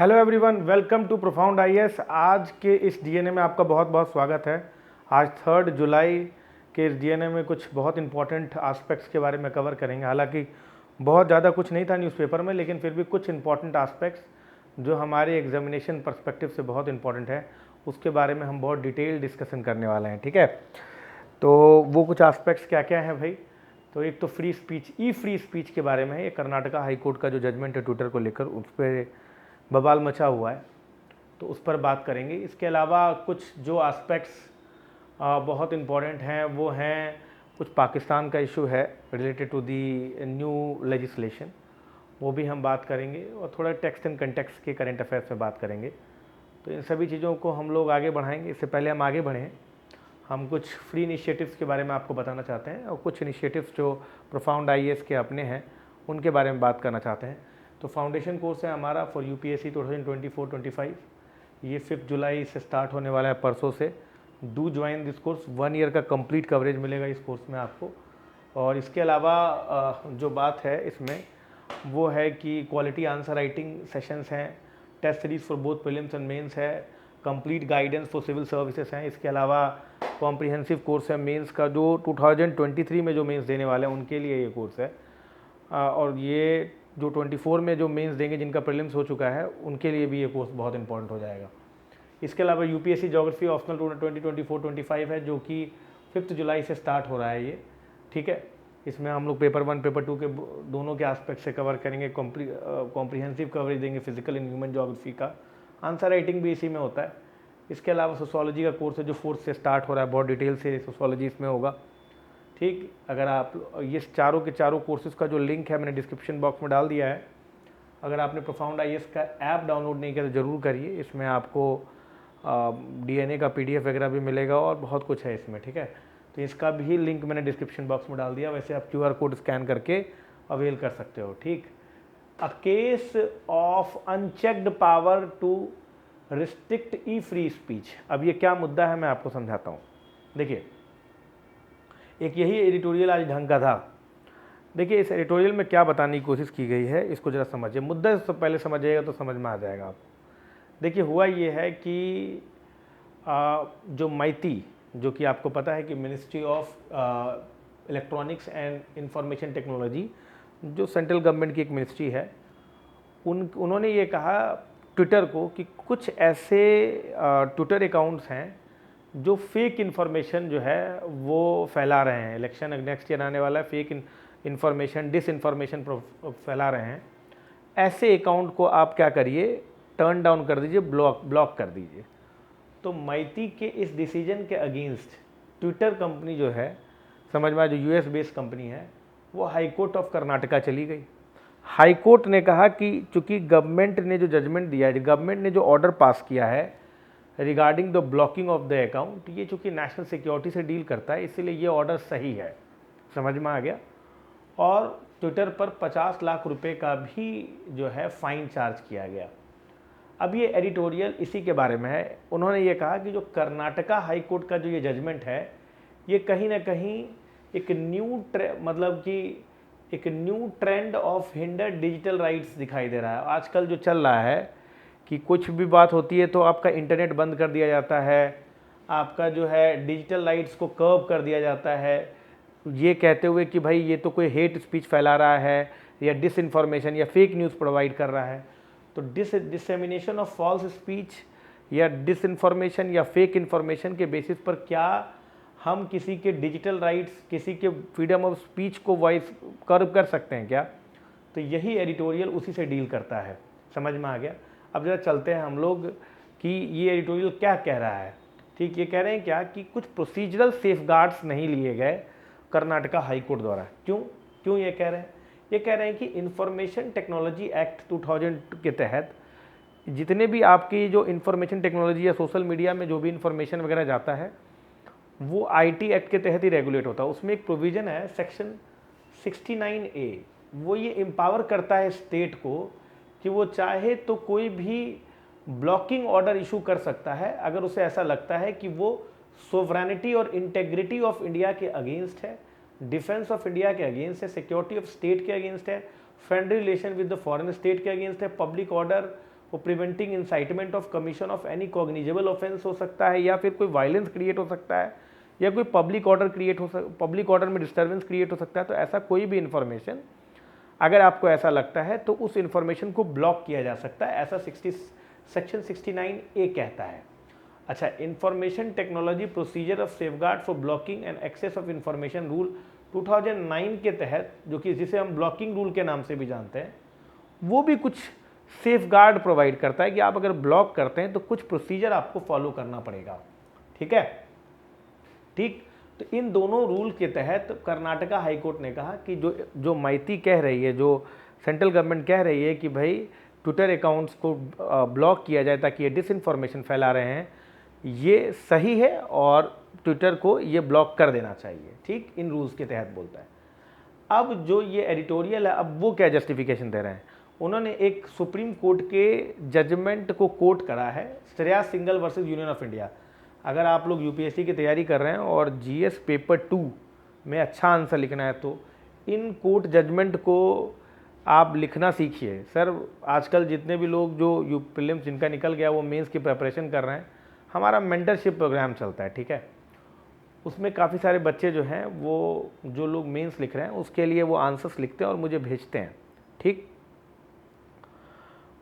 Hello everyone, welcome to profound IAS. आज के इस डीएनए में आपका बहुत बहुत स्वागत है। आज 3 जुलाई के इस डीएनए में कुछ बहुत इंपॉर्टेंट एस्पेक्ट्स के बारे में कवर करेंगे। हालांकि बहुत ज़्यादा कुछ नहीं था न्यूज़पेपर में, लेकिन फिर भी कुछ इंपॉर्टेंट एस्पेक्ट्स जो हमारे एग्जामिनेशन पर्सपेक्टिव से बहुत इंपॉर्टेंट है, उसके बारे में हम बहुत डिटेल डिस्कशन करने वाले हैं। ठीक है, तो वो कुछ एस्पेक्ट्स क्या क्या हैं भाई? तो एक तो फ्री स्पीच, फ्री स्पीच के बारे में है। ये कर्नाटका हाई कोर्ट का जो जजमेंट है ट्विटर को लेकर, उस पर बवाल मचा हुआ है, तो उस पर बात करेंगे। इसके अलावा कुछ जो एस्पेक्ट्स बहुत इम्पॉर्टेंट हैं वो हैं, कुछ पाकिस्तान का इशू है related to the new legislation, वो भी हम बात करेंगे, और थोड़ा टेक्स्ट एंड कंटेक्स्ट के करंट अफेयर्स में बात करेंगे। तो इन सभी चीज़ों को हम लोग आगे बढ़ाएंगे। इससे पहले हम आगे बढ़ें, हम कुछ फ्री इनिशिएटिव्स के बारे में आपको बताना चाहते हैं, और कुछ इनिशिएटिव्स जो प्रोफाउंड आईएएस के अपने हैं उनके बारे में बात करना चाहते हैं। तो फाउंडेशन कोर्स है हमारा फॉर यूपीएससी 2024-25। ये 5 जुलाई से स्टार्ट होने वाला है, परसों से। Do join this course. 1 year का कंप्लीट कवरेज मिलेगा इस कोर्स में आपको। और इसके अलावा जो बात है इसमें वो है कि क्वालिटी आंसर राइटिंग सेशंस हैं, test series for both prelims and mains है, complete guidance for civil services हैं। इसके अलावा कॉम्प्रिहेंसिव कोर्स है मेंस का, जो 2023 में जो मेंस देने वाले हैं उनके लिए ये कोर्स है। और ये जो 24 में जो मेंस देंगे, जिनका प्रीलिम्स हो चुका है, उनके लिए भी ये कोर्स बहुत इंपॉर्टेंट हो जाएगा। इसके अलावा यूपीएससी ज्योग्राफी ऑप्शनल 2024-25 है, जो कि 5 जुलाई से स्टार्ट हो रहा है ये। ठीक है, इसमें हम लोग पेपर 1 पेपर 2 के दोनों के एस्पेक्ट से कवर करेंगे। कॉम्प्रिहेंसिव कवरेज देंगे फिजिकल एंड ह्यूमन ज्योग्राफी का, आंसर राइटिंग भी इसी में होता है। इसके अलावा सोशोलॉजी का कोर्स है जो 4 से स्टार्ट हो रहा है, बहुत डिटेल से सोशोलॉजी इसमें होगा। ठीक, अगर आप ये चारों के चारों कोर्सेज़ का जो लिंक है मैंने डिस्क्रिप्शन बॉक्स में डाल दिया है। अगर आपने प्रोफाउंड आईएएस का ऐप डाउनलोड नहीं किया तो ज़रूर करिए। इसमें आपको डीएनए का पीडीएफ वगैरह भी मिलेगा और बहुत कुछ है इसमें। ठीक है, तो इसका भी लिंक मैंने डिस्क्रिप्शन बॉक्स में डाल दिया। वैसे आप QR कोड स्कैन करके अवेल कर सकते हो। ठीक, a case of unchecked power to restrict free speech. अब ये क्या मुद्दा है मैं आपको समझाता हूँ। देखिए, एक यही एडिटोरियल आज ढंग का था। देखिए, इस एडिटोरियल में क्या बताने की कोशिश की गई है, इसको ज़रा समझिए। मुद्दा से पहले समझिएगा तो समझ में आ जाएगा आपको। देखिए, हुआ ये है कि जो मैती, जो कि आपको पता है कि ministry of electronics and information technology, जो सेंट्रल गवर्नमेंट की एक मिनिस्ट्री है, उन्होंने ये कहा ट्विटर को कि कुछ ऐसे ट्विटर अकाउंट्स हैं जो फेक इन्फॉर्मेशन जो है वो फैला रहे हैं। इलेक्शन नेक्स्ट ईयर आने वाला है, फेक इन्फॉर्मेशन, डिस इन्फॉर्मेशन फैला रहे हैं। ऐसे अकाउंट को आप क्या करिए, टर्न डाउन कर दीजिए, ब्लॉक कर दीजिए। तो मैती के इस डिसीजन के अगेंस्ट ट्विटर कंपनी जो है, समझ में, जो यूएस बेस्ड कंपनी है, वो हाई कोर्ट ऑफ कर्नाटका चली गई। हाई कोर्ट ने कहा कि चूंकि गवर्नमेंट ने जो जजमेंट दिया है, गवर्नमेंट ने जो ऑर्डर पास किया है regarding the blocking of the account, ये चूंकि नेशनल सिक्योरिटी से डील करता है, इसीलिए ये ऑर्डर सही है। समझ में आ गया। और ट्विटर पर 50 लाख रुपए का भी जो है फाइन चार्ज किया गया। अब ये एडिटोरियल इसी के बारे में है। उन्होंने ये कहा कि जो कर्नाटका हाई कोर्ट का जो ये जजमेंट है, ये कहीं ना कहीं एक new trend of hinder digital rights दिखाई दे रहा है। आजकल जो चल रहा है कि कुछ भी बात होती है तो आपका इंटरनेट बंद कर दिया जाता है, आपका जो है डिजिटल राइट्स को कर्व कर दिया जाता है, ये कहते हुए कि भाई ये तो कोई हेट स्पीच फैला रहा है या डिस इन्फॉर्मेशन या फेक न्यूज़ प्रोवाइड कर रहा है। तो डिसेमिनेशन ऑफ फॉल्स स्पीच या डिस इन्फॉर्मेशन या फेक इन्फॉर्मेशन के बेसिस पर क्या हम किसी के डिजिटल राइट्स, किसी के फ्रीडम ऑफ स्पीच को वॉइस कर्व कर सकते हैं क्या? तो यही एडिटोरियल उसी से डील करता है। समझ में आ गया। अब जरा चलते हैं हम लोग कि ये एडिटोरियल क्या कह रहा है। ठीक, ये कह रहे हैं क्या कि कुछ प्रोसीजरल सेफगार्ड्स नहीं लिए गए कर्नाटका हाई कोर्ट द्वारा। क्यों ये कह रहे हैं? ये कह रहे हैं कि इंफॉर्मेशन टेक्नोलॉजी एक्ट 2000 के तहत जितने भी आपकी जो इंफॉर्मेशन टेक्नोलॉजी या सोशल मीडिया में जो भी इंफॉर्मेशन वगैरह जाता है, वो आईटी एक्ट के तहत ही रेगुलेट होता है। उसमें एक प्रोविज़न है सेक्शन 69A, वो ये एम्पावर करता है स्टेट को कि वो चाहे तो कोई भी ब्लॉकिंग ऑर्डर इशू कर सकता है अगर उसे ऐसा लगता है कि वो सोवरेनिटी और इंटेग्रिटी ऑफ इंडिया के अगेंस्ट है, डिफेंस ऑफ इंडिया के अगेंस्ट है, सिक्योरिटी ऑफ स्टेट के अगेंस्ट है, friendly relation with the foreign state के अगेंस्ट है, पब्लिक ऑर्डर वो preventing incitement of commission of any cognizable offence हो सकता है, या फिर कोई वायलेंस क्रिएट हो सकता है, या कोई पब्लिक ऑर्डर में डिस्टर्बेंस क्रिएट हो सकता है। तो ऐसा कोई भी इंफॉर्मेशन अगर आपको ऐसा लगता है तो उस इंफॉर्मेशन को ब्लॉक किया जा सकता है, ऐसा सेक्शन 69A कहता है। अच्छा, information technology procedure of safeguard for blocking and access of information rule 2009 के तहत, जो कि जिसे हम ब्लॉकिंग रूल के नाम से भी जानते हैं, वो भी कुछ सेफगार्ड प्रोवाइड करता है कि आप अगर ब्लॉक करते हैं तो कुछ प्रोसीजर आपको फॉलो करना पड़ेगा। ठीक है, ठीक। तो इन दोनों रूल के तहत कर्नाटका हाईकोर्ट ने कहा कि जो माइती कह रही है, जो सेंट्रल गवर्नमेंट कह रही है कि भाई ट्विटर अकाउंट्स को ब्लॉक किया जाए ताकि ये डिसइंफॉर्मेशन फैला रहे हैं, ये सही है और ट्विटर को ये ब्लॉक कर देना चाहिए। ठीक, इन रूल्स के तहत बोलता है। अब जो ये एडिटोरियल है, अब वो क्या जस्टिफिकेशन दे रहे हैं, उन्होंने एक सुप्रीम कोर्ट के जजमेंट को कोट करा है, Shreya single versus union of India. अगर आप लोग यूपीएससी की तैयारी कर रहे हैं और जीएस पेपर 2 में अच्छा आंसर लिखना है तो इन कोर्ट जजमेंट को आप लिखना सीखिए। सर, आजकल जितने भी लोग जो प्रीलिम्स जिनका निकल गया वो मेंस की प्रिपरेशन कर रहे हैं, हमारा मेंटरशिप प्रोग्राम चलता है। ठीक है, उसमें काफ़ी सारे बच्चे जो हैं वो जो लोग मेंस लिख रहे हैं उसके लिए वो आंसर्स लिखते हैं और मुझे भेजते हैं। ठीक,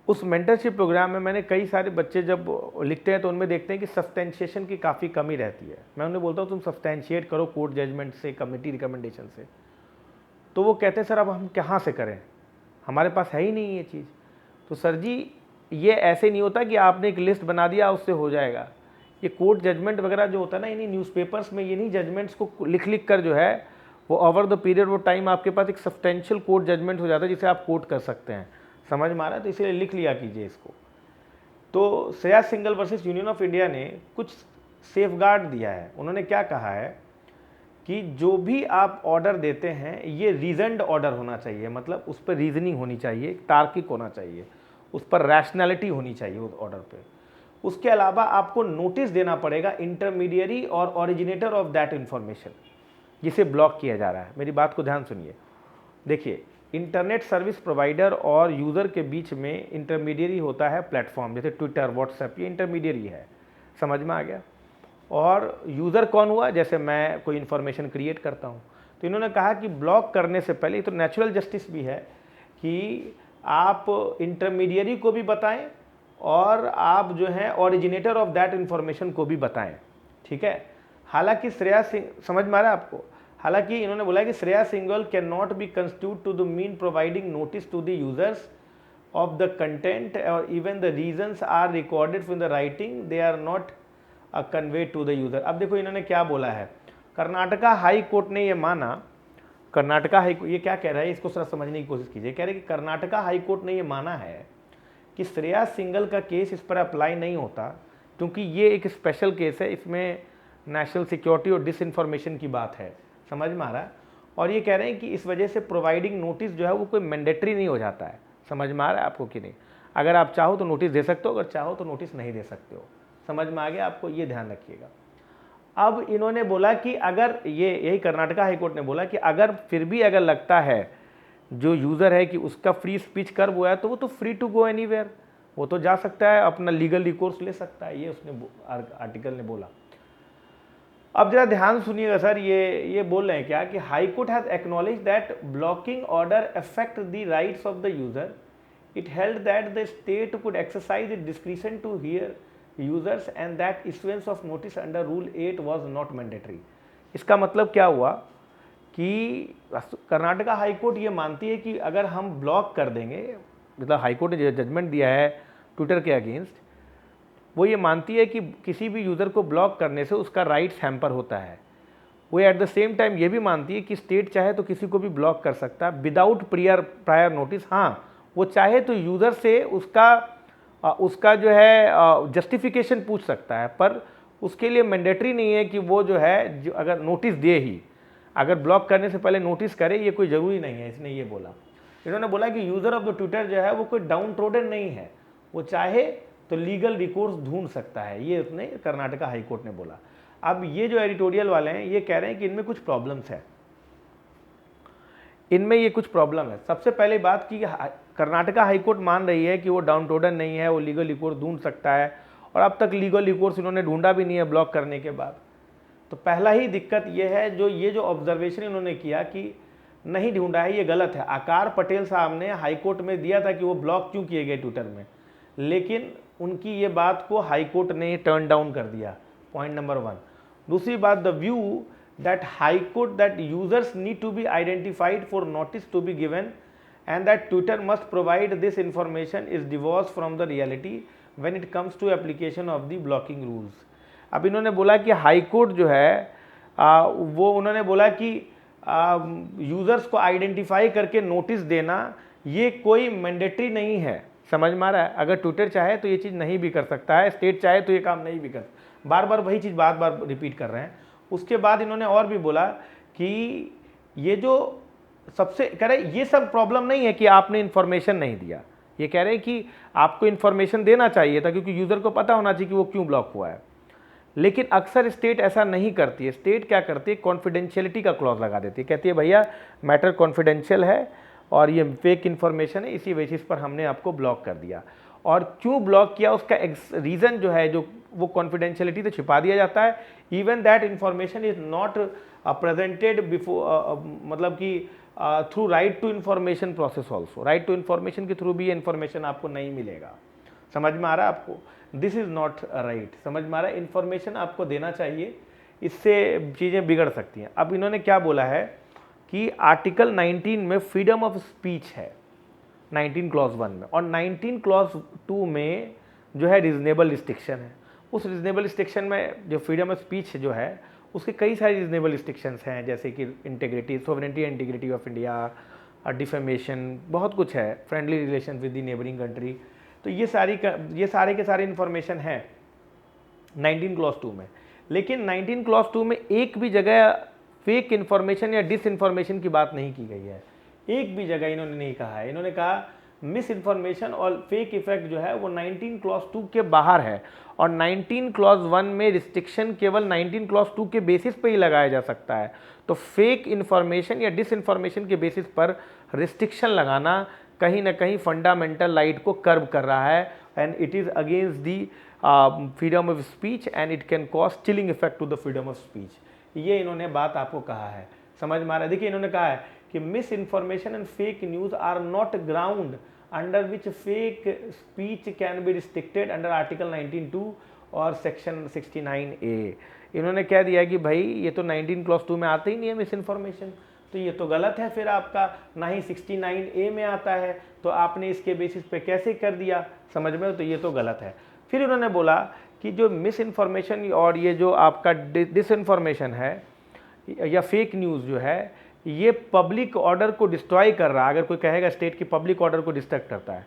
उस मेंटरशिप प्रोग्राम में मैंने कई सारे बच्चे जब लिखते हैं तो उनमें देखते हैं कि सब्सटेंशिएशन की काफ़ी कमी रहती है। मैं उन्हें बोलता हूँ तुम सब्सटेंशिएट करो कोर्ट जजमेंट से, कमेटी रिकमेंडेशन से। तो वो कहते हैं सर अब हम कहाँ से करें, हमारे पास है ही नहीं ये चीज़। तो सर जी, ये ऐसे नहीं होता कि आपने एक लिस्ट बना दिया उससे हो जाएगा। ये कोर्ट जजमेंट वगैरह जो होता है ना, इन्हीं न्यूज़पेपर्स में इन्हीं जजमेंट्स को लिख कर जो है वो ओवर द पीरियड वो टाइम आपके पास एक सब्सटेंशियल कोर्ट जजमेंट हो जाता है जिसे आप कोर्ट कर सकते हैं। समझ में आ रहा है? तो इसलिए लिख लिया कीजिए इसको। तो Shreya single versus union of India ने कुछ सेफगार्ड दिया है। उन्होंने क्या कहा है कि जो भी आप ऑर्डर देते हैं ये रीजनड ऑर्डर होना चाहिए, मतलब उस पर रीजनिंग होनी चाहिए, तार्किक होना चाहिए, उस पर रैशनैलिटी होनी चाहिए उस ऑर्डर पे। उसके अलावा आपको नोटिस देना पड़ेगा इंटरमीडियरी और ओरिजिनेटर ऑफ दैट इंफॉर्मेशन जिसे ब्लॉक किया जा रहा है। मेरी बात को ध्यान सुनिए। देखिए, इंटरनेट सर्विस प्रोवाइडर और यूज़र के बीच में इंटरमीडियरी होता है प्लेटफॉर्म, जैसे ट्विटर, व्हाट्सएप, ये इंटरमीडियरी है। समझ में आ गया? और यूज़र कौन हुआ? जैसे मैं कोई इन्फॉर्मेशन क्रिएट करता हूँ। तो इन्होंने कहा कि ब्लॉक करने से पहले, तो नेचुरल जस्टिस भी है कि आप इंटरमीडियरी को भी बताएं और आप जो है ओरिजिनेटर ऑफ दैट इंफॉर्मेशन को भी बताएं। ठीक है, हालांकि श्रेया सिंह, समझ में आ रहा है आपको? हालांकि इन्होंने बोला कि Shreya Singhal can not be constitute to the mean providing notice to the users of the content और even the reasons are recorded from the writing, they are not convey to the user. अब देखो इन्होंने क्या बोला है, कर्नाटका हाई कोर्ट ने ये माना, कर्नाटका हाई कोर्ट ये क्या कह रहा है इसको जरा समझने की कोशिश कीजिए। कह रहे कि कर्नाटका हाई कोर्ट ने ये माना है कि श्रेया सिंगल का केस इस पर अप्लाई नहीं होता क्योंकि ये एक स्पेशल केस है, इसमें नेशनल सिक्योरिटी और डिसइंफॉर्मेशन की बात है। समझ में आ रहा है? और ये कह रहे हैं कि इस वजह से प्रोवाइडिंग नोटिस जो है वो कोई मैंडेटरी नहीं हो जाता है। समझ में आ रहा है आपको कि नहीं? अगर आप चाहो तो नोटिस दे सकते हो, अगर चाहो तो नोटिस नहीं दे सकते हो। समझ में आ गया आपको? ये ध्यान रखिएगा। अब इन्होंने बोला कि अगर यही कर्नाटका हाईकोर्ट ने बोला कि अगर फिर भी अगर लगता है जो यूज़र है कि उसका फ्री स्पीच कर हुआ है तो वो तो फ्री टू गो एनीवेयर, वो तो जा सकता है, अपना लीगल रिकोर्स ले सकता है। ये उसने आर्टिकल ने बोला। अब जरा ध्यान सुनिएगा सर, ये बोल रहे हैं क्या कि high court has acknowledge that blocking order affect the rights of the user, it held that the state could exercise it discretion to hear users and that issuance of notice under rule 8 was not mandatory. इसका मतलब क्या हुआ कि Karnataka high court ये मानती है कि अगर हम ब्लॉक कर देंगे, मतलब हाई कोर्ट ने जो जजमेंट दिया है ट्विटर के अगेंस्ट, वो ये मानती है कि किसी भी यूज़र को ब्लॉक करने से उसका राइट्स हैम्पर होता है। वो एट द सेम टाइम ये भी मानती है कि स्टेट चाहे तो किसी को भी ब्लॉक कर सकता है विदाउट प्रायर नोटिस। हाँ, वो चाहे तो यूज़र से उसका जो है जस्टिफिकेशन पूछ सकता है, पर उसके लिए मैंडेटरी नहीं है कि वो जो है अगर नोटिस दे ही, अगर ब्लॉक करने से पहले नोटिस करे, ये कोई ज़रूरी नहीं है। इसने ये बोला, इन्होंने बोला कि यूज़र ऑफ द ट्विटर जो है वो कोई डाउन ट्रोडन नहीं है, वो चाहे तो लीगल रिकोर्स ढूंढ सकता है। ये उसने कर्नाटका हाई कोर्ट ने बोला। अब ये जो एडिटोरियल वाले हैं ये कह रहे हैं कि इनमें कुछ प्रॉब्लम्स है, इनमें ये कुछ प्रॉब्लम है। सबसे पहले बात की कर्नाटका हाईकोर्ट मान रही है कि वो डाउन टोडन नहीं है, वो लीगल रिकोर्स ढूंढ सकता है, और अब तक लीगल रिकोर्स इन्होंने ढूंढा भी नहीं है ब्लॉक करने के बाद। तो पहला ही दिक्कत ये है, जो ऑब्जर्वेशन इन्होंने किया कि नहीं ढूंढा है, ये गलत है। आकार पटेल साहब ने हाईकोर्ट में दिया था कि वो ब्लॉक क्यों किए गए ट्विटर में, लेकिन उनकी ये बात को हाईकोर्ट ने टर्न डाउन कर दिया, पॉइंट नंबर 1। दूसरी बात, the view that high court that users need to be identified for notice to be given and that Twitter must provide this information is divorced from the reality when it comes to application of the blocking rules। अब इन्होंने बोला कि high court जो है वो उन्होंने बोला कि यूज़र्स को आइडेंटिफाई करके नोटिस देना ये कोई मैंडेटरी नहीं है। समझ में आ रहा है? अगर ट्विटर चाहे तो ये चीज़ नहीं भी कर सकता है, स्टेट चाहे तो ये काम नहीं भी कर, बार बार वही चीज़ बार बार रिपीट कर रहे हैं। उसके बाद इन्होंने और भी बोला कि ये जो सबसे कह रहे ये सब प्रॉब्लम नहीं है कि आपने इन्फॉर्मेशन नहीं दिया, ये कह रहे हैं कि आपको इन्फॉर्मेशन देना चाहिए था, क्योंकि यूज़र को पता होना चाहिए कि वो क्यों ब्लॉक हुआ है। लेकिन अक्सर स्टेट ऐसा नहीं करती है। स्टेट क्या करती है, कॉन्फिडेंशियलिटी का क्लॉज लगा देती है, कहती है भैया मैटर कॉन्फिडेंशियल है और ये फेक इन्फॉर्मेशन है, इसी बेसिस पर हमने आपको ब्लॉक कर दिया। और क्यों ब्लॉक किया उसका रीज़न जो है, जो वो कॉन्फिडेंशियलिटी तो छिपा दिया जाता है। Even that information is not presented before, मतलब कि through right to information process also, right to information के थ्रू भी ये इन्फॉर्मेशन आपको नहीं मिलेगा। समझ में आ रहा है आपको? This is not right. समझ में आ रहा है? इन्फॉर्मेशन आपको देना चाहिए, इससे चीज़ें बिगड़ सकती हैं। अब इन्होंने क्या बोला है कि आर्टिकल 19 में फ्रीडम ऑफ स्पीच है, 19 क्लॉज 1 में, और 19 क्लॉज 2 में जो है रीजनेबल रिस्ट्रिक्शन है। उस रीजनेबल रिस्ट्रिक्शन में जो फ्रीडम ऑफ स्पीच जो है उसके कई सारे रीजनेबल रिस्ट्रिक्शंस हैं, जैसे कि integrity, sovereignty, integrity of India, defamation, बहुत कुछ है, friendly relation with the neighbouring country. तो ये सारे के सारे इन्फॉर्मेशन है 19 क्लॉज 2 में। लेकिन 19 क्लॉज 2 में एक भी जगह फेक इन्फॉर्मेशन या डिस इन्फॉर्मेशन की बात नहीं की गई है, एक भी जगह इन्होंने नहीं कहा है। इन्होंने कहा मिस इन्फॉर्मेशन और फेक इफेक्ट जो है वो 19 क्लॉज 2 के बाहर है, और 19 क्लॉज 1 में रिस्ट्रिक्शन केवल 19 क्लॉज 2 के बेसिस पे ही लगाया जा सकता है। तो फेक इन्फॉर्मेशन या डिस इन्फॉर्मेशन के बेसिस पर रिस्ट्रिक्शन लगाना कहीं ना कहीं फंडामेंटल राइट को कर्व कर रहा है, and it is against the freedom of speech and it can cause chilling effect to the freedom of speech. ये इन्होंने बात आपको कहा है। समझ में आ रहा है? देखिए इन्होंने कहा है कि misinformation and fake news are not ground under which fake speech can be restricted under article 19(2) और सेक्शन 69A। इन्होंने कह दिया कि भाई ये तो 19 क्लॉज 2 में आते ही नहीं है मिस इन्फॉर्मेशन, तो ये तो गलत है फिर आपका, ना ही 69A में आता है, तो आपने इसके बेसिस पे कैसे कर दिया? समझ में? तो ये तो गलत है। फिर इन्होंने बोला कि जो मिस इन्फॉर्मेशन और ये जो आपका डिस इन्फॉर्मेशन है या फेक न्यूज़ जो है, ये पब्लिक ऑर्डर को डिस्ट्रॉय कर रहा है। अगर कोई कहेगा स्टेट की पब्लिक ऑर्डर को डिस्ट्रैक्ट करता है,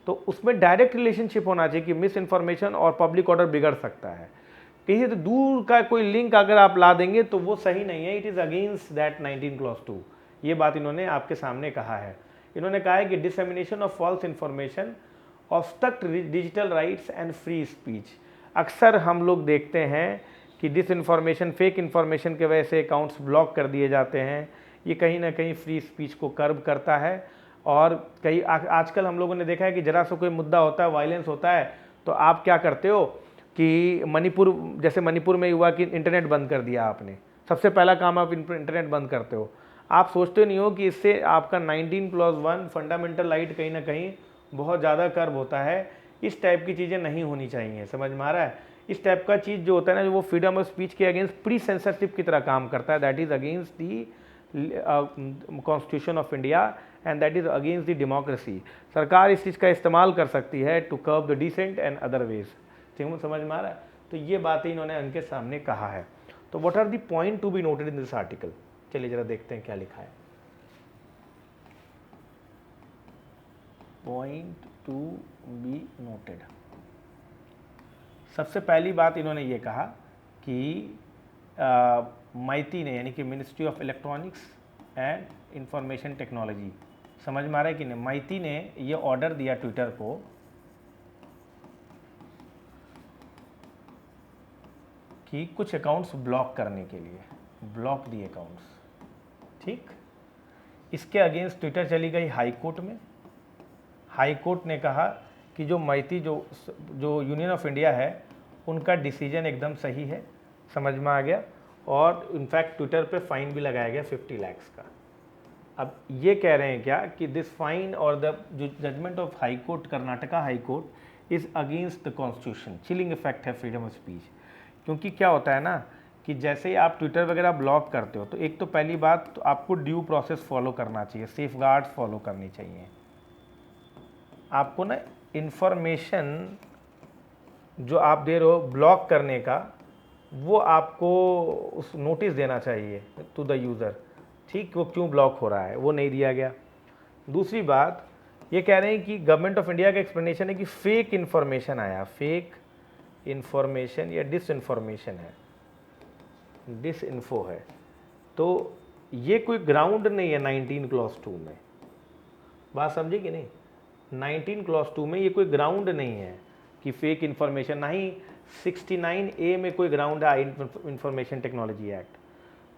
तो उसमें डायरेक्ट रिलेशनशिप होना चाहिए कि मिस इन्फॉर्मेशन और पब्लिक ऑर्डर बिगड़ सकता है। कहीं से दूर का कोई लिंक अगर आप ला देंगे तो वो सही नहीं है, it is against that 19 clause 2। ये बात इन्होंने आपके सामने कहा है। इन्होंने कहा है कि dissemination of false information obstruct digital rights and free speech. अक्सर हम लोग देखते हैं कि डिस इन्फॉर्मेशन, फेक इन्फॉर्मेशन के वजह से अकाउंट्स ब्लॉक कर दिए जाते हैं। ये कहीं ना कहीं फ्री स्पीच को कर्ब करता है। और कई आजकल हम लोगों ने देखा है कि जरा सा कोई मुद्दा होता है, वायलेंस होता है, तो आप क्या करते हो कि मणिपुर, जैसे मणिपुर में हुआ कि इंटरनेट बंद कर दिया आपने, सबसे पहला काम आप इंटरनेट बंद करते हो। आप सोचते नहीं हो कि इससे आपका 19 क्लॉज 1 फंडामेंटल राइट कहीं ना कहीं बहुत ज़्यादा कर्ब होता है। इस टाइप की चीज़ें नहीं होनी चाहिए। समझ में आ रहा है? इस टाइप का चीज़ जो होता है ना, वो फ्रीडम ऑफ स्पीच के अगेंस्ट प्री सेंसरशिप की तरह काम करता है। That is against the constitution of India and that is against the democracy. सरकार इस चीज़ का इस्तेमाल कर सकती है to curb the dissent and other ways. ठीक है, समझ में आ रहा है? तो ये बातें इन्होंने उनके सामने कहा है। तो what are the point to be noted in this article? चलिए जरा देखते हैं क्या लिखा है। पॉइंट टू बी नोटेड, सबसे पहली बात इन्होंने ये कहा कि माइती ने, यानी कि ministry of electronics and information technology, समझ में आ रहा है कि नहीं, माइती ने ये ऑर्डर दिया ट्विटर को कि कुछ अकाउंट्स ब्लॉक करने के लिए, ब्लॉक दिए अकाउंट्स। ठीक, इसके अगेंस्ट ट्विटर चली गई हाई कोर्ट में, हाई कोर्ट ने कहा कि जो मैती जो यूनियन ऑफ इंडिया है उनका डिसीजन एकदम सही है, समझ में आ गया। और इनफैक्ट ट्विटर पे फाइन भी लगाया गया 50 लाख का। अब ये कह रहे हैं क्या कि दिस फाइन और द जो judgment of high court, Karnataka high court is against the constitution, chilling effect है फ्रीडम ऑफ स्पीच। क्योंकि क्या होता है ना कि जैसे ही आप ट्विटर वगैरह ब्लॉक करते हो तो एक तो पहली बात तो आपको ड्यू प्रोसेस फॉलो करना चाहिए, सेफ गार्ड्स फॉलो करनी चाहिए। आपको ना इन्फॉर्मेशन जो आप दे रहे हो ब्लॉक करने का, वो आपको उस नोटिस देना चाहिए टू द यूज़र, ठीक, वो क्यों ब्लॉक हो रहा है, वो नहीं दिया गया। दूसरी बात ये कह रहे हैं कि गवर्नमेंट ऑफ इंडिया का एक्सप्लेनेशन है कि फेक इन्फॉर्मेशन आया, फेक इन्फॉर्मेशन या डिसइन्फॉर्मेशन है, डिसइन्फो है, तो ये कोई ग्राउंड नहीं है 19 क्लॉज 2 में। बात समझे कि नहीं? 19 क्लॉज 2 में ये कोई ग्राउंड नहीं है कि फेक इन्फॉर्मेशन, ना ही 69A में कोई ग्राउंड है इंफॉर्मेशन टेक्नोलॉजी एक्ट।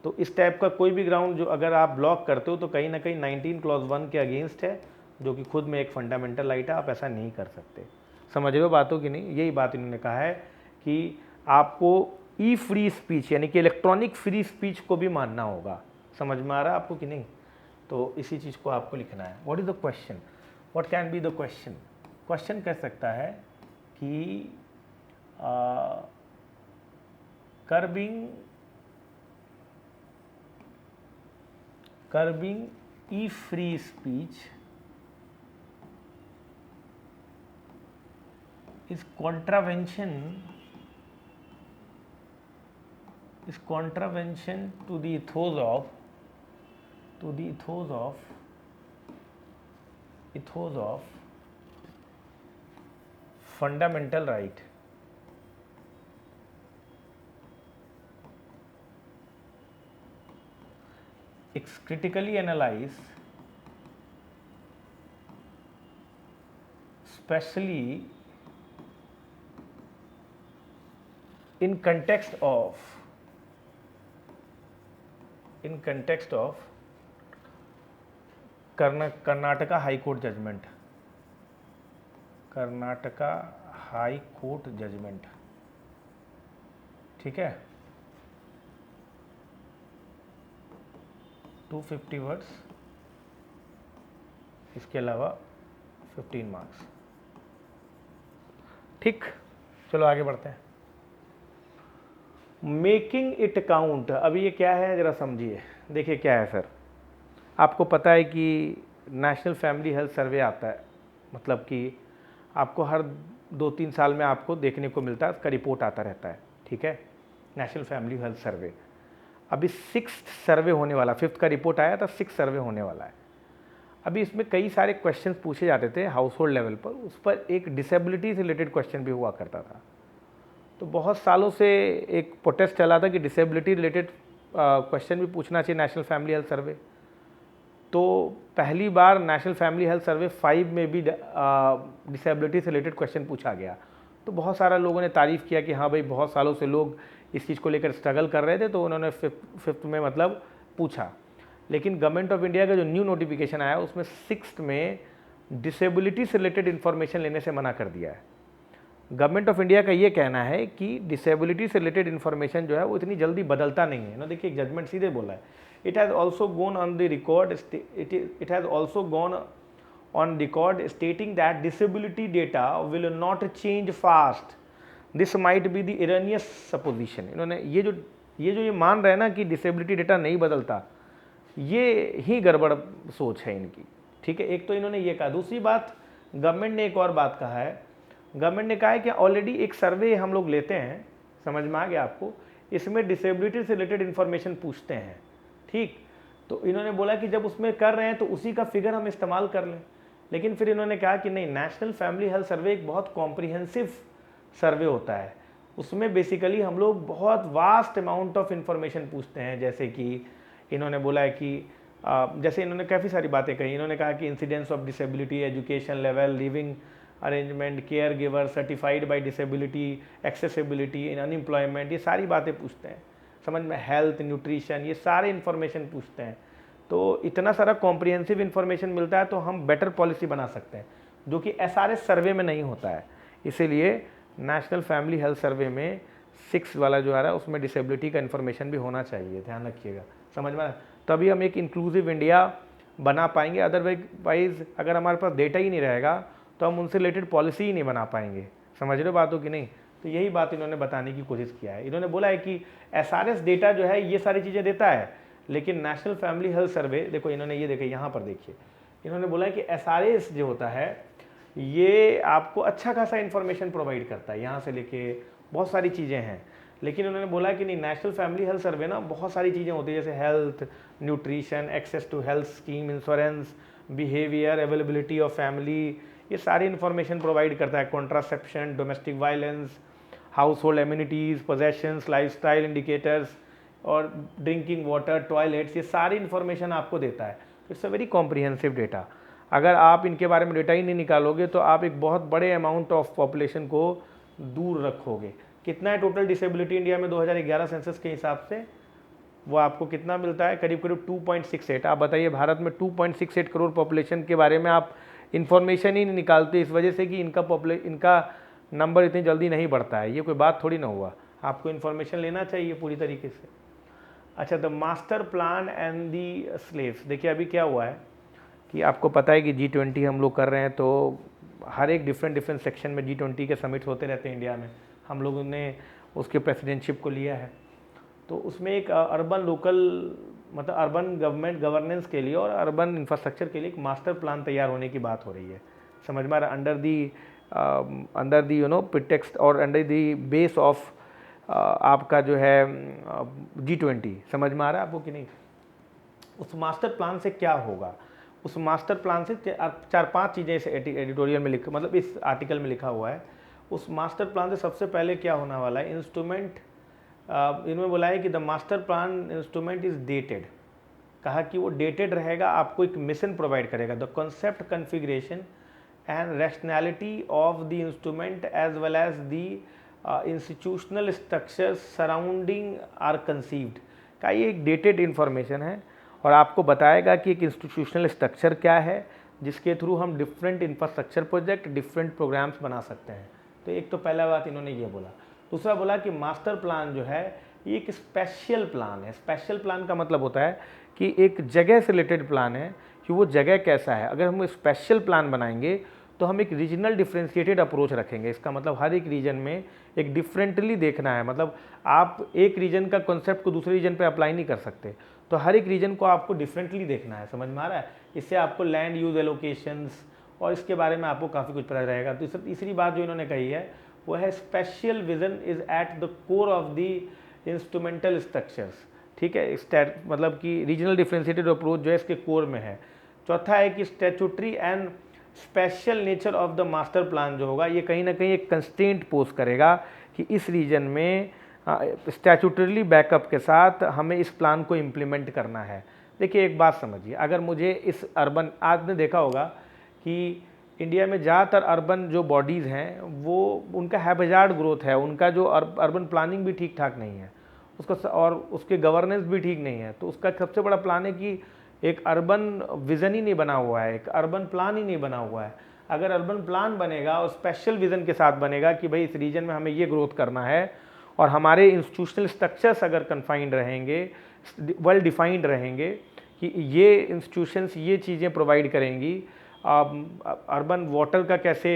तो इस टाइप का कोई भी ग्राउंड जो अगर आप ब्लॉक करते हो तो कहीं ना कहीं 19 क्लॉज 1 के अगेंस्ट है, जो कि खुद में एक फंडामेंटल राइट है, आप ऐसा नहीं कर सकते। समझ रहे हो बातों की नहीं? यही बात इन्होंने कहा है कि आपको ई फ्री स्पीच यानी कि इलेक्ट्रॉनिक फ्री स्पीच को भी मानना होगा। समझ में आ रहा है आपको कि नहीं? तो इसी चीज़ को आपको लिखना है। What is the question, what can be the question? Question कह सकता है कि curbing e-free speech is contravention to the ethos of fundamental right. Critically analyze, especially in context of Karnataka High Court judgment, Karnataka high court judgment, ठीक है। 250 words, इसके अलावा 15 marks, ठीक। चलो आगे बढ़ते हैं। मेकिंग इट काउंट, अभी ये क्या है जरा समझिए। देखिए क्या है सर, आपको पता है कि नेशनल फैमिली हेल्थ सर्वे आता है, मतलब कि आपको हर 2-3 साल में आपको देखने को मिलता है, उसका रिपोर्ट आता रहता है, ठीक है, नेशनल फैमिली हेल्थ सर्वे। अभी 6th सर्वे होने वाला, 5th का रिपोर्ट आया था, 6th सर्वे होने वाला है। अभी इसमें कई सारे क्वेश्चंस पूछे जाते थे हाउस होल्ड लेवल पर, उस पर एक डिसेबिलिटी से रिलेटेड क्वेश्चन भी हुआ करता था। तो बहुत सालों से एक प्रोटेस्ट चला था कि डिसेबिलिटी रिलेटेड क्वेश्चन भी पूछना चाहिए नेशनल फैमिली हेल्थ सर्वे। तो पहली बार नेशनल फैमिली हेल्थ सर्वे 5 में भी डिसेबिलिटी से रिलेटेड क्वेश्चन पूछा गया। तो बहुत सारा लोगों ने तारीफ़ किया कि हाँ भाई, बहुत सालों से लोग इस चीज़ को लेकर स्ट्रगल कर रहे थे, तो उन्होंने 5th में मतलब पूछा। लेकिन गवर्नमेंट ऑफ इंडिया का जो न्यू नोटिफिकेशन आया उसमें 6th में डिसेबिलिटी से रिलेटेड इन्फॉर्मेशन लेने से मना कर दिया है। गवर्नमेंट ऑफ इंडिया का ये कहना है कि डिसेबिलिटी से रिलेटेड इन्फॉर्मेशन जो है वो इतनी जल्दी बदलता नहीं है ना। देखिए जजमेंट सीधे बोला है, it has also gone on the record, it has also gone on record stating that disability data will not change fast. This might be the erroneous supposition. इन्होंने ये मान रहे हैं ना कि डिसेबिलिटी डेटा नहीं बदलता, ये ही गड़बड़ सोच है इनकी, ठीक है। एक तो इन्होंने ये कहा। दूसरी बात, गवर्नमेंट ने एक और बात कहा है। गवर्नमेंट ने कहा है कि ऑलरेडी एक सर्वे हम लोग लेते हैं, समझ में आ गया आपको, इसमें डिसेबिलिटी से रिलेटेड इन्फॉर्मेशन पूछते हैं, ठीक। तो इन्होंने बोला कि जब उसमें कर रहे हैं तो उसी का फिगर हम इस्तेमाल कर लें। लेकिन फिर इन्होंने कहा कि नहीं, नेशनल फैमिली हेल्थ सर्वे एक बहुत कॉम्प्रिहेंसिव सर्वे होता है, उसमें बेसिकली हम लोग बहुत वास्ट अमाउंट ऑफ इंफॉर्मेशन पूछते हैं। जैसे कि इन्होंने बोला है कि जैसे इन्होंने काफ़ी सारी बातें कही। इन्होंने कहा कि incidence of disability, education level, living arrangement, care giver, certified by disability, accessibility in unemployment, ये सारी बातें पूछते हैं, समझ में, हेल्थ, न्यूट्रिशन, ये सारे इन्फॉर्मेशन पूछते हैं। तो इतना सारा कॉम्प्रिहेंसिव इन्फॉर्मेशन मिलता है तो हम बेटर पॉलिसी बना सकते हैं। जो कि SRS सर्वे में नहीं होता है। इसीलिए नेशनल फैमिली हेल्थ सर्वे में 6 वाला जो आ रहा है उसमें डिसेबिलिटी का इन्फॉर्मेशन भी होना चाहिए, ध्यान रखिएगा, समझ में। तभी हम एक इंक्लूसिव इंडिया बना पाएंगे। अदरवाइज अगर हमारे पास डेटा ही नहीं रहेगा तो हम उनसे रिलेटेड पॉलिसी ही नहीं बना पाएंगे, समझ रहे हो बातों की नहीं। तो यही बात इन्होंने बताने की कोशिश किया है। इन्होंने बोला है कि SRS डेटा जो है ये सारी चीज़ें देता है, लेकिन नेशनल फैमिली हेल्थ सर्वे, देखो इन्होंने ये देखिए यहाँ पर देखिए, इन्होंने बोला है कि SRS जो होता है ये आपको अच्छा खासा इन्फॉर्मेशन प्रोवाइड करता है, यहाँ से लेके बहुत सारी चीज़ें हैं। लेकिन उन्होंने बोला कि नहीं, नेशनल फैमिली हेल्थ सर्वे ना बहुत सारी चीज़ें होती है, जैसे health, nutrition, access to health scheme, insurance, behaviour, availability of family, ये सारी इन्फॉर्मेशन प्रोवाइड करता है। Contraception, domestic violence, household amenities, possessions, lifestyle indicators और ड्रिंकिंग वाटर, टॉयलेट्स, ये सारी इन्फॉर्मेशन आपको देता है। It's a very comprehensive data. अगर आप इनके बारे में डेटा ही नहीं निकालोगे तो आप एक बहुत बड़े अमाउंट ऑफ पॉपुलेशन को दूर रखोगे। कितना है टोटल डिसेबिलिटी इंडिया में 2011 सेंसस के हिसाब से, वो आपको कितना मिलता है, करीब करीब 2.68। आप बताइए भारत में 2.68 करोड़ पॉपुलेशन के बारे में आप इन्फॉर्मेशन ही नहीं निकालते, इस वजह से कि इनका नंबर इतनी जल्दी नहीं बढ़ता है। ये कोई बात थोड़ी ना हुआ, आपको इन्फॉर्मेशन लेना चाहिए पूरी तरीके से। अच्छा, the master plan and the slaves, देखिए अभी क्या हुआ है कि आपको पता है कि G20 हम लोग कर रहे हैं, तो हर एक डिफरेंट सेक्शन में G20 के समिट होते रहते हैं इंडिया में। हम लोगों ने उसके प्रेसिडेंटशिप को लिया है, तो उसमें एक अर्बन लोकल मतलब अर्बन गवर्नमेंट गवर्नेंस के लिए और अर्बन इंफ्रास्ट्रक्चर के लिए एक मास्टर प्लान तैयार होने की बात हो रही है, समझ में आ रहा, अंडर दी प्रिटेक्स्ट और अंडर दी बेस ऑफ आपका जो है G20, समझ में आ रहा है आपको कि नहीं। उस मास्टर प्लान से क्या होगा, उस मास्टर प्लान से 4-5 चीज़ें इस एडिटोरियल में लिखा, मतलब इस आर्टिकल में लिखा हुआ है। उस मास्टर प्लान से सबसे पहले क्या होने वाला है, इंस्ट्रूमेंट, इन्होंने बोला है कि the master plan instrument is dated, कहा कि वो डेटेड रहेगा, आपको एक मिशन प्रोवाइड करेगा। The concept, configuration and rationality of the instrument as well as the institutional structures surrounding are conceived, का ये एक डेटेड इन्फॉर्मेशन है और आपको बताएगा कि एक इंस्टीट्यूशनल स्ट्रक्चर क्या है जिसके थ्रू हम different infrastructure project, different programmes बना सकते हैं। तो एक तो पहला बात इन्होंने ये बोला। दूसरा बोला कि मास्टर प्लान जो है ये एक स्पेशल प्लान है। स्पेशल प्लान का मतलब होता है कि एक जगह से रिलेटेड प्लान है कि वो जगह कैसा है। अगर हम स्पेशल प्लान बनाएंगे तो हम एक रीजनल डिफ्रेंशिएटेड अप्रोच रखेंगे। इसका मतलब हर एक रीजन में एक डिफरेंटली देखना है, मतलब आप एक रीजन का कॉन्सेप्ट को दूसरे रीजन पे अप्लाई नहीं कर सकते, तो हर एक रीजन को आपको डिफरेंटली देखना है, समझ में आ रहा है। इससे आपको लैंड यूज एलोकेशंस और इसके बारे में आपको काफ़ी कुछ पता रहेगा। तो तीसरी बात जो इन्होंने कही है वो है special vision is at the core of the instrumental structures, ठीक है, मतलब कि रीजनल डिफ्रेंशिएटेड अप्रोच जो है इसके कोर में है। चौथा है कि statutory and special nature of the master plan जो होगा ये कहीं ना कहीं एक कंस्ट्रेंट पोज करेगा कि इस रीजन में स्टैट्यूटरली बैकअप के साथ हमें इस प्लान को इम्प्लीमेंट करना है। देखिए एक बात समझिए, अगर मुझे इस अर्बन, आपने देखा होगा कि इंडिया में ज़्यादातर अर्बन जो बॉडीज़ हैं वो उनका हैबिजार्ड ग्रोथ है, उनका जो अर्बन प्लानिंग भी ठीक ठाक नहीं है उसका, और उसके गवर्नेंस भी ठीक नहीं है। तो उसका सबसे बड़ा प्लान है कि एक अर्बन विज़न ही नहीं बना हुआ है, एक अर्बन प्लान ही नहीं बना हुआ है। अगर अर्बन प्लान बनेगा और स्पेशल विज़न के साथ बनेगा कि भाई इस रीजन में हमें ये ग्रोथ करना है और हमारे इंस्टीट्यूशनल स्ट्रक्चर्स अगर कन्फाइंड रहेंगे, वेल डिफाइंड रहेंगे कि ये इंस्टीट्यूशंस ये चीज़ें प्रोवाइड करेंगी, अर्बन वाटर का कैसे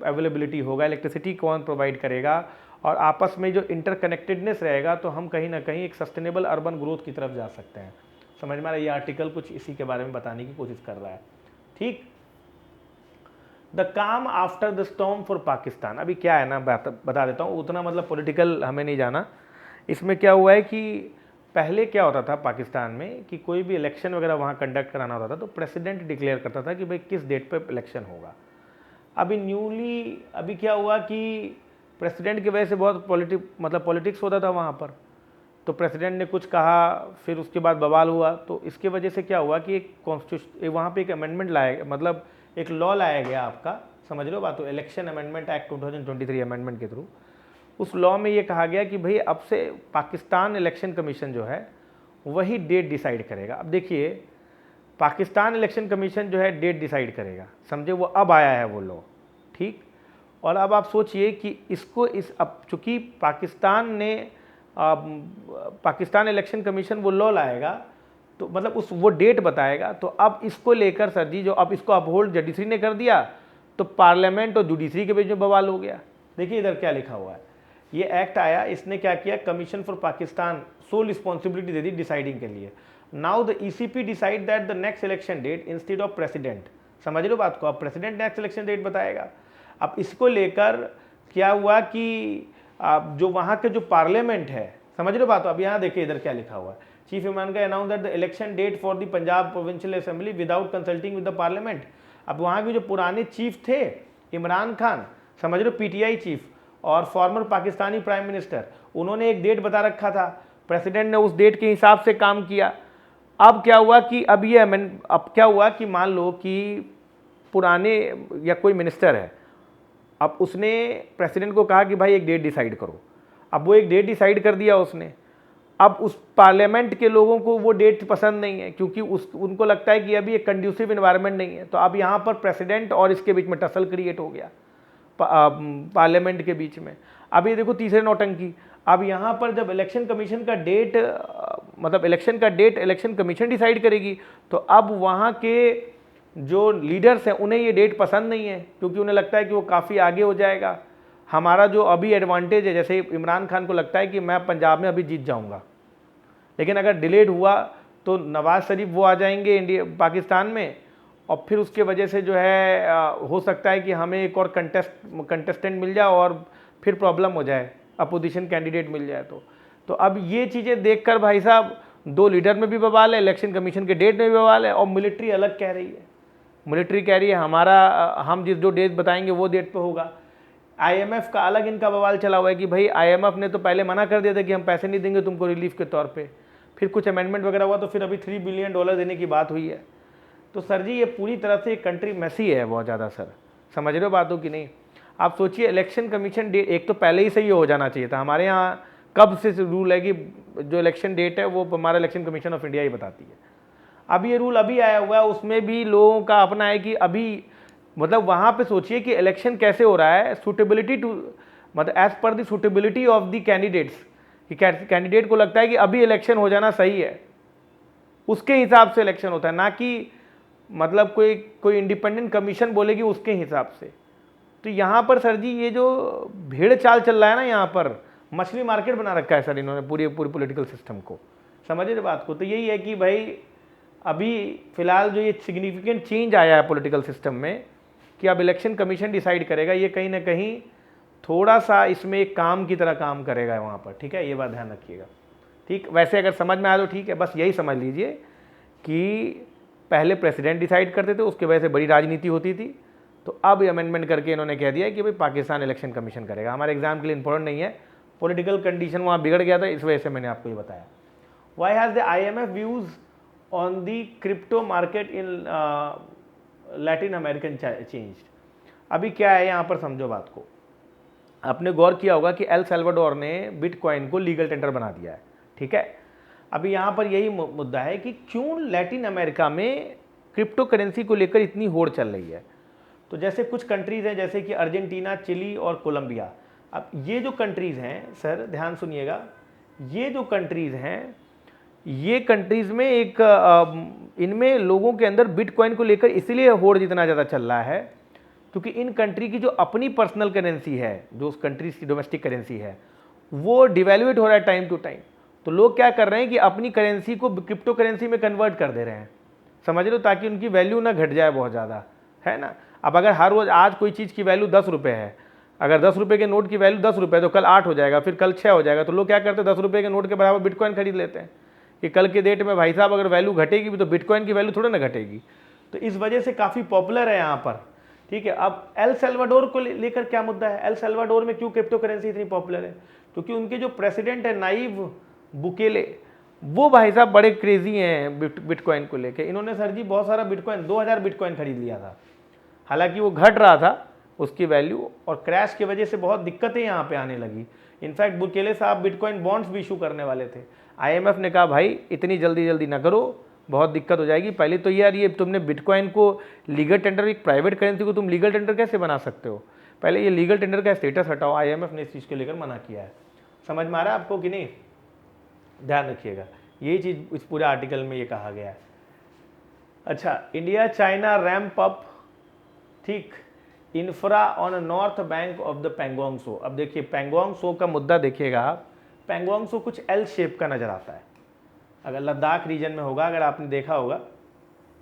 अवेलेबिलिटी होगा, इलेक्ट्रिसिटी कौन प्रोवाइड करेगा, और आपस में जो इंटरकनेक्टेडनेस रहेगा, तो हम कहीं ना कहीं एक सस्टेनेबल अर्बन ग्रोथ की तरफ जा सकते हैं। समझ में आ रहा है, ये आर्टिकल कुछ इसी के बारे में बताने की कोशिश कर रहा है। ठीक, द काम after the storm for Pakistan, अभी क्या है ना बता देता हूँ, उतना मतलब पॉलिटिकल हमें नहीं जाना। इसमें क्या हुआ है कि पहले क्या होता था पाकिस्तान में कि कोई भी इलेक्शन वगैरह वहाँ कंडक्ट कराना होता था तो प्रेसिडेंट डिक्लेयर करता था कि भाई किस डेट पे इलेक्शन होगा। अभी क्या हुआ कि प्रेसिडेंट की वजह से बहुत पॉलिटिक्स होता था वहाँ पर, तो प्रेसिडेंट ने कुछ कहा, फिर उसके बाद बवाल हुआ, तो इसके वजह से क्या हुआ कि एक कॉन्स्टिट्यूशन वहाँ पे एक अमेंडमेंट लाया, मतलब एक लॉ लाया गया आपका, समझ लो बात, तो इलेक्शन अमेंडमेंट एक्ट 2023 अमेंडमेंट के थ्रू उस लॉ में ये कहा गया कि भाई अब से पाकिस्तान इलेक्शन कमीशन जो है वही डेट डिसाइड करेगा। अब देखिए पाकिस्तान इलेक्शन कमीशन जो है डेट डिसाइड करेगा, समझे, वो अब आया है वो लॉ, ठीक। और अब आप सोचिए कि इसको अब चूँकि पाकिस्तान इलेक्शन कमीशन वो लॉ लाएगा, तो मतलब वो डेट बताएगा, तो अब इसको लेकर सर जी जो अब इसको अपहोल्ड जुडिशरी ने कर दिया, तो पार्लियामेंट और जुडिशरी के बीच में बवाल हो गया। देखिए इधर क्या लिखा हुआ है, ये एक्ट आया, इसने क्या किया, commission for Pakistan sole responsibility दे दी डिसाइडिंग के लिए। Now the ECP decide that the next election date instead of president, समझ लो बात को, अब प्रेसिडेंट नेक्स्ट इलेक्शन डेट बताएगा। अब इसको लेकर क्या हुआ कि जो वहाँ के जो पार्लियामेंट है, समझ लो बात, अब यहाँ देखिए इधर क्या लिखा हुआ है, चीफ इमरान का announce that the election date for the Punjab provincial assembly without consulting with the parliament. अब वहाँ के जो पुराने चीफ थे, इमरान खान, समझ लो पीटीआई चीफ, और फॉर्मर पाकिस्तानी प्राइम मिनिस्टर, उन्होंने एक डेट बता रखा था, प्रेसिडेंट ने उस डेट के हिसाब से काम किया। अब क्या हुआ कि अब क्या हुआ कि मान लो कि पुराने या कोई मिनिस्टर है, अब उसने प्रेसिडेंट को कहा कि भाई एक डेट डिसाइड करो, अब वो एक डेट डिसाइड कर दिया उसने। अब उस पार्लियामेंट के लोगों को वो डेट पसंद नहीं है, क्योंकि उनको लगता है कि अभी एक कंड्यूसिव इन्वायरमेंट नहीं है, तो अब यहाँ पर प्रेसिडेंट और इसके बीच में टसल क्रिएट हो गया पार्लियामेंट के बीच में। अब ये देखो तीसरे नौटंकी, अब यहाँ पर जब इलेक्शन कमीशन का डेट मतलब इलेक्शन का डेट इलेक्शन कमीशन डिसाइड करेगी, तो अब वहाँ के जो लीडर्स हैं उन्हें ये डेट पसंद नहीं है, क्योंकि उन्हें लगता है कि वो काफ़ी आगे हो जाएगा। हमारा जो अभी एडवांटेज है, जैसे इमरान खान को लगता है कि मैं पंजाब में अभी जीत जाऊँगा, लेकिन अगर डिलेड हुआ तो नवाज शरीफ वो आ जाएंगे पाकिस्तान में, और फिर उसके वजह से जो है हो सकता है कि हमें एक और कंटेस्टेंट मिल जाए और फिर प्रॉब्लम हो जाए, अपोजिशन कैंडिडेट मिल जाए। तो अब ये चीज़ें देखकर भाई साहब दो लीडर में भी बवाल है, इलेक्शन कमीशन के डेट में भी बवाल है, और मिलिट्री अलग कह रही है। मिलिट्री कह रही है हम जो डेट बताएंगे वो डेट पे होगा। आईएमएफ का अलग इनका बवाल चला हुआ है कि भाई आईएमएफ ने तो पहले मना कर दिया था कि हम पैसे नहीं देंगे तुमको रिलीफ के तौर पे, फिर कुछ अमेंडमेंट वगैरह हुआ तो फिर अभी $3 बिलियन देने की बात हुई है। तो सर जी ये पूरी तरह से कंट्री मैसी है बहुत ज़्यादा सर, समझ रहे हो बातों की नहीं। आप सोचिए इलेक्शन कमीशन डेट एक तो पहले ही सही हो जाना चाहिए था, हमारे यहाँ कब से रूल है कि जो इलेक्शन डेट है वो हमारा इलेक्शन कमीशन ऑफ इंडिया ही बताती है। अब ये रूल अभी आया हुआ है, उसमें भी लोगों का अपना है कि अभी मतलब वहाँ पे सोचिए कि इलेक्शन कैसे हो रहा है, सूटेबिलिटी टू मतलब एज पर the suitability of the candidates, कि कैंडिडेट को लगता है कि अभी इलेक्शन हो जाना सही है, उसके हिसाब से इलेक्शन होता है, ना कि मतलब कोई इंडिपेंडेंट कमीशन बोलेगी उसके हिसाब से। तो यहाँ पर सर जी ये जो भीड़ चाल चल रहा है ना, यहाँ पर मछली मार्केट बना रखा है सर इन्होंने पूरे पॉलिटिकल सिस्टम को, समझिए बात को। तो यही है कि भाई अभी फिलहाल जो ये सिग्निफिकेंट चेंज आया है पॉलिटिकल सिस्टम में कि अब इलेक्शन कमीशन डिसाइड करेगा, ये कहीं ना कहीं थोड़ा सा इसमें एक काम की तरह काम करेगा वहाँ पर, ठीक है, ये बात ध्यान रखिएगा। ठीक, वैसे अगर समझ में आया तो ठीक है, बस यही समझ लीजिए कि पहले प्रेसिडेंट डिसाइड करते थे, उसके वजह से बड़ी राजनीति होती थी, तो अब अमेंडमेंट करके इन्होंने कह दिया कि भाई पाकिस्तान इलेक्शन कमीशन करेगा। हमारे एग्जाम के लिए इंपॉर्टेंट नहीं है, पॉलिटिकल कंडीशन वहाँ बिगड़ गया था, इस वजह से मैंने आपको ये बताया। Why has the IMF views on the crypto market in Latin American change. अभी क्या है यहाँ पर समझो बात को, आपने गौर किया होगा कि एल सल्वाडोर ने बिटकॉइन को लीगल टेंडर बना दिया है, ठीक है। अभी यहाँ पर यही मुद्दा है कि क्यों लैटिन अमेरिका में क्रिप्टो करेंसी को लेकर इतनी होड़ चल रही है। तो जैसे कुछ कंट्रीज़ हैं जैसे कि अर्जेंटीना, चिली और कोलंबिया। अब ये जो कंट्रीज़ हैं सर ध्यान सुनिएगा, ये जो कंट्रीज़ हैं ये कंट्रीज़ में एक इनमें लोगों के अंदर बिटकॉइन को लेकर इसीलिए होड़ जितना ज़्यादा चल रहा है क्योंकि इन कंट्री की जो अपनी पर्सनल करेंसी है, जो उस कंट्रीज की डोमेस्टिक करेंसी है, वो डिवैल्यूएट हो रहा है टाइम टू टाइम। तो लोग क्या कर रहे हैं कि अपनी करेंसी को क्रिप्टो करेंसी में कन्वर्ट कर दे रहे हैं, समझ लो, ताकि उनकी वैल्यू ना घट जाए बहुत ज़्यादा, है ना। अब अगर हर रोज़ आज कोई चीज़ की वैल्यू 10 रुपये है, अगर 10 रुपये के नोट की वैल्यू 10 रुपये तो कल 8 हो जाएगा, फिर कल 6 हो जाएगा। तो लोग क्या करते हैं 10 रुपये के नोट के बराबर बिटकॉइन खरीद लेते हैं कि कल के डेट में भाई साहब अगर वैल्यू घटेगी भी तो बिटकॉइन की वैल्यू थोड़ा ना घटेगी। तो इस वजह से काफ़ी पॉपुलर है यहाँ पर, ठीक है। अब एल सल्वाडोर को लेकर क्या मुद्दा है, एल सल्वाडोर में क्यों क्रिप्टो करेंसी इतनी पॉपुलर है, क्योंकि उनके जो प्रेसिडेंट है नाइब बुकेले, वो भाई साहब बड़े क्रेजी हैं बिटकॉइन को लेकर। इन्होंने सर जी बहुत सारा बिटकॉइन 2000 बिटकॉइन खरीद लिया था, हालांकि वो घट रहा था उसकी वैल्यू, और क्रैश की वजह से बहुत दिक्कतें यहाँ पे आने लगी। इनफैक्ट बुकेले साहब बिटकॉइन बॉन्ड्स भी इशू करने वाले थे। IMF ने कहा भाई इतनी जल्दी ना करो, बहुत दिक्कत हो जाएगी। पहले तो यार ये तुमने बिटकॉइन को लीगल टेंडर, एक प्राइवेट करेंसी को तुम लीगल टेंडर कैसे बना सकते हो? पहले ये लीगल टेंडर का स्टेटस हटाओ। IMF ने इस चीज़ को लेकर मना किया है। समझ में आ रहा है आपको कि नहीं? ध्यान रखिएगा, यही चीज़ इस पूरे आर्टिकल में ये कहा गया है। अच्छा, इंडिया चाइना रैंप अप, ठीक, infra on north bank of the Pangong Tso. अब देखिए पैंगोंग सो का मुद्दा देखिएगा आप, पैंगोंग सो कुछ एल शेप का नज़र आता है। अगर लद्दाख रीजन में होगा, अगर आपने देखा होगा,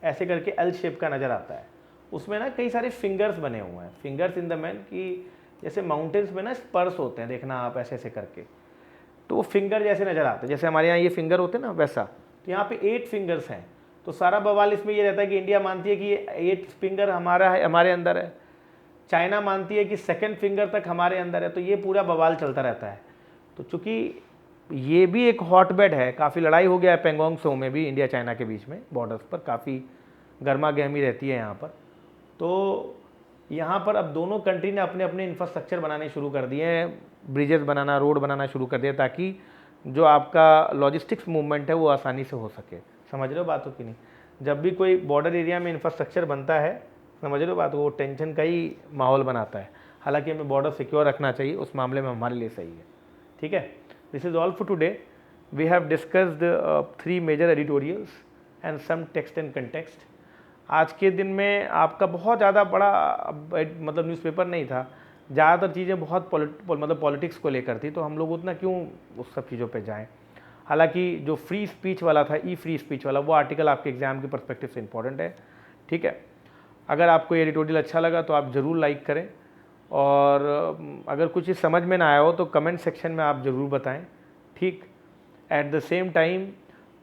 ऐसे करके एल शेप का नज़र आता है। उसमें ना कई सारे फिंगर्स बने हुए हैं, फिंगर्स इन द मैन कि जैसे माउंटेन्स में ना स्पर्स होते हैं, देखना आप ऐसे ऐसे करके, तो वो फिंगर जैसे नज़र आते हैं। जैसे हमारे यहाँ ये फिंगर होते हैं ना, वैसा। तो यहाँ पे 8 फिंगर्स हैं। तो सारा बवाल इसमें ये रहता है कि इंडिया मानती है कि ये 8 फिंगर हमारा है, हमारे अंदर है। चाइना मानती है कि सेकंड फिंगर तक हमारे अंदर है। तो ये पूरा बवाल चलता रहता है। तो चूँकि ये भी एक हॉटबेड है, काफ़ी लड़ाई हो गया है पैंगोंग सो में भी, इंडिया चाइना के बीच में बॉर्डर्स पर काफ़ी गर्मा गर्मी रहती है यहाँ पर। तो यहाँ पर अब दोनों कंट्री ने अपने अपने इंफ्रास्ट्रक्चर बनाने शुरू कर दिए हैं, ब्रिजेस बनाना, रोड बनाना शुरू कर दिया, ताकि जो आपका लॉजिस्टिक्स मूवमेंट है वो आसानी से हो सके। समझ रहे हो बात हो कि नहीं? जब भी कोई बॉर्डर एरिया में इंफ्रास्ट्रक्चर बनता है, समझ रहे हो बात, वो टेंशन का ही माहौल बनाता है। हालांकि हमें बॉर्डर सिक्योर रखना चाहिए, उस मामले में हमारे लिए सही है। ठीक है, this is all for today. We have discussed 3 major editorials and some text and context. आज के दिन में आपका बहुत ज़्यादा बड़ा मतलब न्यूज़पेपर नहीं था, ज़्यादातर चीज़ें बहुत मतलब पॉलिटिक्स को लेकर थी, तो हम लोग उतना क्यों उस सब चीज़ों पे जाएं। हालांकि जो फ्री स्पीच वाला था, फ्री स्पीच वाला, वो आर्टिकल आपके एग्जाम के पर्सपेक्टिव से इंपॉर्टेंट है। ठीक है, अगर आपको ये एडिटोरियल अच्छा लगा तो आप ज़रूर लाइक करें, और अगर कुछ चीज़ समझ में ना आया हो तो कमेंट सेक्शन में आप ज़रूर बताएं। ठीक, एट द सेम टाइम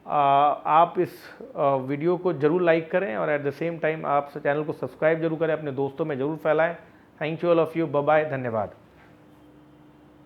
आप इस वीडियो को ज़रूर लाइक करें, और एट द सेम टाइम आप चैनल को सब्सक्राइब जरूर करें, अपने दोस्तों में ज़रूर फैलाएं। Thank you all of you, bye bye, धन्यवाद।